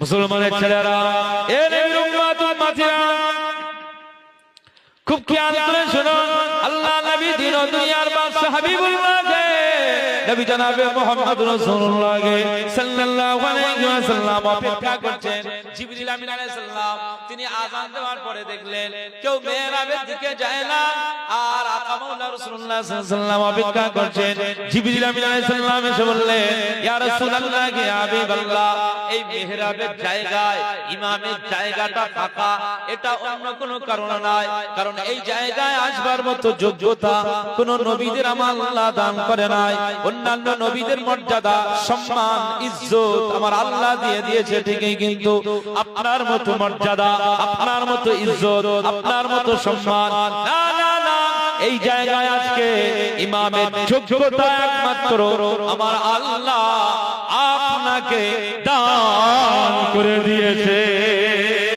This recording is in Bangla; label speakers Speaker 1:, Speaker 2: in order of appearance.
Speaker 1: মুসলমানের ছেলেরা, এ নবীর উম্মত উম্মতিরা, খুব খেয়াল করে শোনো। আল্লাহ নবী দিন ও দুনিয়ার বাদশা হাবিবুল্লাহকে, নবী জনাবে মুহাম্মদ রাসূলুল্লাহকে সাল্লাল্লাহু আলাইহি ওয়াসাল্লাম অপেক্ষা করছেন। জিবরিল আমিন আলাইহিস সালাম তিনি আযান দেওয়ার পরে দেখলেন কেউ মিহরাবের দিকে যায় না, আর আকা মাওলা রাসূলুল্লাহ সাল্লাল্লাহু আলাইহি ওয়াসাল্লাম অপেক্ষা করছেন। জিবরিল আমিন আলাইহিস সালাম এসে বললেন, ইয়া রাসূলুল্লাহ, ইয়া হাবিবাল্লাহ, এই মিহরাবের জায়গায় ইমামের জায়গাটা ফাঁকা, এটা অন্য কোনো কারণ নয়, কারণ এই জায়গায় আসবার মতো যোগ্যতা কোন নবীদের আমার আল্লাহ দান করে নাই। অন্যান্য নবীদের মর্যাদা, সম্মান, ইজ্জত আমার আল্লাহ দিয়ে দিয়েছে ঠিকই, কিন্তু আপনার মতো মর্যাদা, আপনার মতো ইজ্জত, আপনার মতো সম্মান না, না, না, এই জায়গায় আজকে ইমামের যোগ্যতা একমাত্র আমার আল্লাহ আপনাকে দান করে দিয়েছে।